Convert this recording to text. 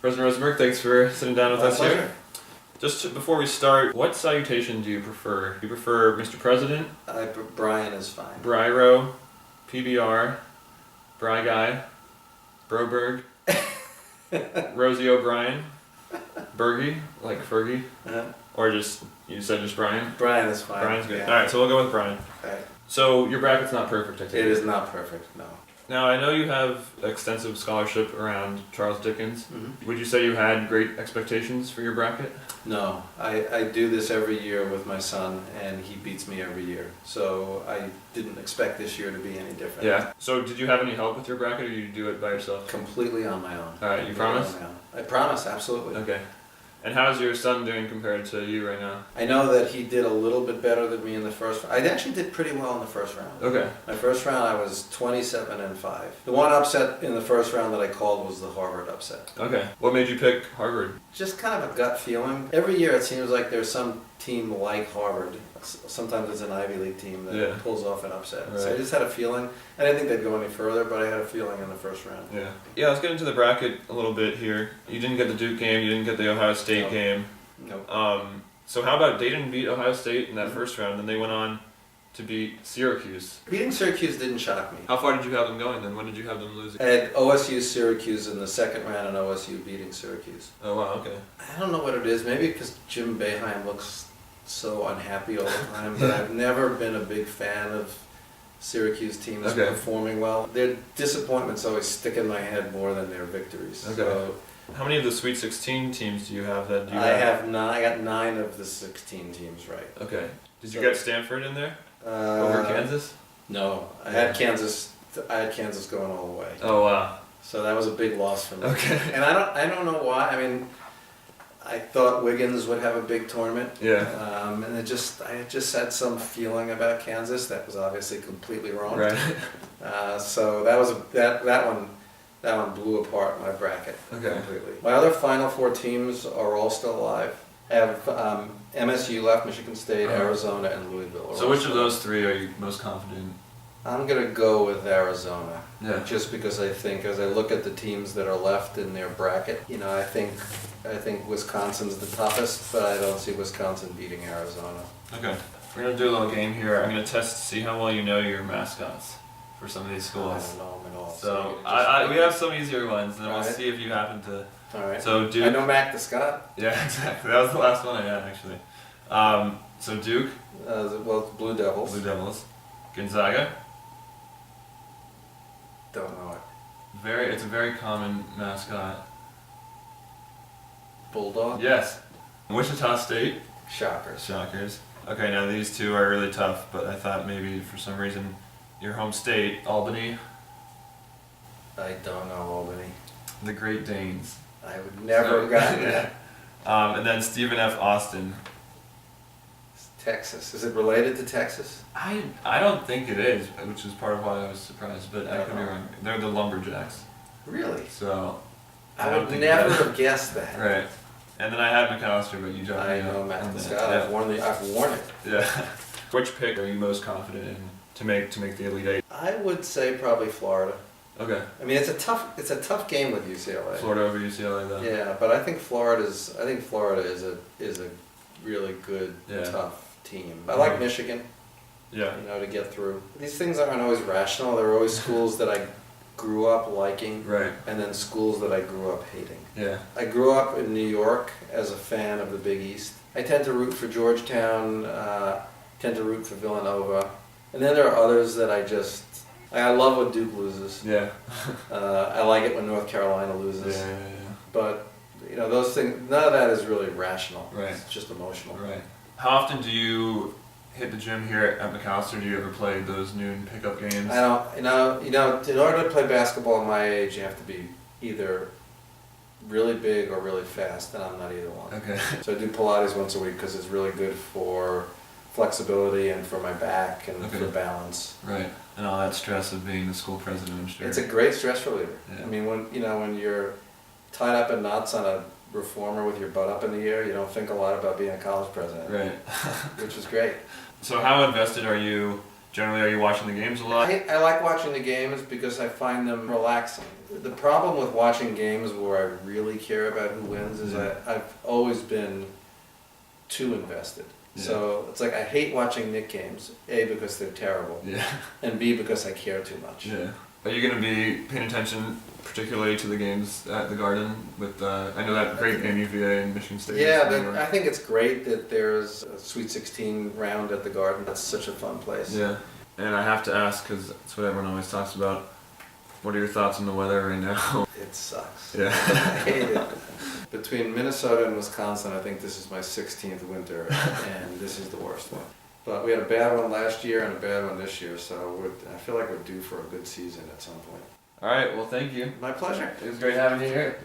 President Rosenberg, thanks for sitting down with us pleasure. here. Just before we start, what salutation do you prefer? Do you prefer Mr. President? Brian is fine. Bryro, PBR, Bry Guy, Broberg, Rosie O'Brien, Bergie, like Fergie, or just, you said just Brian? Brian is fine. Brian's good. Yeah. Alright, so we'll go with Brian. Okay. So your bracket's not perfect, I take It is not perfect, no. Now, I know you have extensive scholarship around Charles Dickens. Mm-hmm. Would you say you had great expectations for your bracket? No, I do this every year with my son, and he beats me every year. So I didn't expect this year to be any different. Yeah. So did you have any help with your bracket, or did you do it by yourself? Completely on my own. Alright, you promise? I promise, absolutely. Okay. And how's your son doing compared to you right now? I know that he did a little bit better than me in the first round. I actually did pretty well in the first round. Okay. My first round I was 27-5. The one upset in the first round that I called was the Harvard upset. Okay. What made you pick Harvard? Just kind of a gut feeling. Every year it seems like there's some team like Harvard. Sometimes it's an Ivy League team that pulls off an upset. Right. So I just had a feeling. I didn't think they'd go any further, but I had a feeling in the first round. Yeah. Yeah, let's get into the bracket a little bit here. You didn't get the Duke game, you didn't get the Ohio State game. Nope. So how about they didn't beat Ohio State in that first round, and they went on to beat Syracuse? Beating Syracuse didn't shock me. How far did you have them going then? When did you have them losing? I had OSU Syracuse in the second round and OSU beating Syracuse. Oh wow, okay. I don't know what it is. Maybe because Jim Boeheim looks so unhappy all the time, but I've never been a big fan of Syracuse teams performing well. Their disappointments always stick in my head more than their victories. Okay. So how many of the Sweet 16 teams do you have that you I have 9. I got 9 of the 16 teams right. Okay. Did you get Stanford in there over Kansas? No, I had Kansas. I had Kansas going all the way. Oh wow. So that was a big loss for me. Okay. And I don't know why. I mean, I thought Wiggins would have a big tournament. Yeah. And I just had some feeling about Kansas that was obviously completely wrong. Right. So that was that one blew apart my bracket completely. My other Final Four teams are all still alive. I have MSU left, Michigan State, Arizona, and Louisville. So which of those three are you most confident I'm gonna go with Arizona. Yeah. Just because I think, as I look at the teams that are left in their bracket, I think Wisconsin's the toughest, but I don't see Wisconsin beating Arizona. Okay. We're going to do a little game here. I'm going to test to see how well you know your mascots for some of these schools. I don't know them at all. So we have some easier ones, and then we'll see if you happen to... Alright. So Duke... I know Mac the Scott. Yeah, exactly. That was the last one I had, actually. So Duke. Well, Blue Devils. Blue Devils. Gonzaga. Don't know it. It's a very common mascot. Bulldog. Yes. Wichita State. Shockers. Shockers. Okay, now these two are really tough, but I thought maybe for some reason your home state, Albany. I don't know Albany. The Great Danes. I would never have gotten that. And then Stephen F. Austin. Texas. Is it related to Texas? I don't think it is, which is part of why I was surprised, but I could be wrong. They're the Lumberjacks. Really? So I would never have guessed that. Right. And then I had Macalester, but you jumped I me know up Mac on the that. Scott. I've worn it. Yeah. Which pick are you most confident in to make the Elite Eight? I would say probably Florida. Okay. I mean, it's a tough game with UCLA. Florida over UCLA, though. Yeah, but I think Florida is a really good, tough team. I like Michigan. Yeah. To get through. These things aren't always rational. They're always schools that I grew up liking, Right. and then schools that I grew up hating. Yeah. I grew up in New York as a fan of the Big East. I tend to root for Georgetown, tend to root for Villanova, and then there are others that I love when Duke loses. Yeah. I like it when North Carolina loses. Yeah. But those things, none of that is really rational. Right. It's just emotional. Right. How often do you hit the gym here at Macalester? Do you ever play those noon pickup games? I don't. In order to play basketball at my age, you have to be either really big or really fast, and I'm not either one. Okay. So I do Pilates once a week because it's really good for flexibility and for my back and for balance. Right. And all that stress of being the school president, I'm sure. It's a great stress reliever. Yeah. I mean, when you're tied up in knots on a reformer with your butt up in the air, you don't think a lot about being a college president. Right. Which is great. So how invested are you generally, are you watching the games a lot? I like watching the games because I find them relaxing. The problem with watching games where I really care about who wins is I've always been too invested. Yeah. So it's like I hate watching Knick games, A, because they're terrible, Yeah. and B, because I care too much. Yeah. Are you going to be paying attention particularly to the games at the Garden with I know that great game UVA and Michigan State? Yeah, I think it's great that there's a Sweet 16 round at the Garden. That's such a fun place. Yeah. And I have to ask, because that's what everyone always talks about, what are your thoughts on the weather right now? It sucks. Yeah. I hate it. Between Minnesota and Wisconsin, I think this is my 16th winter, and this is the worst one. But we had a bad one last year and a bad one this year, so I feel like we're due for a good season at some point. All right, well, thank you. My pleasure. It was great having you here.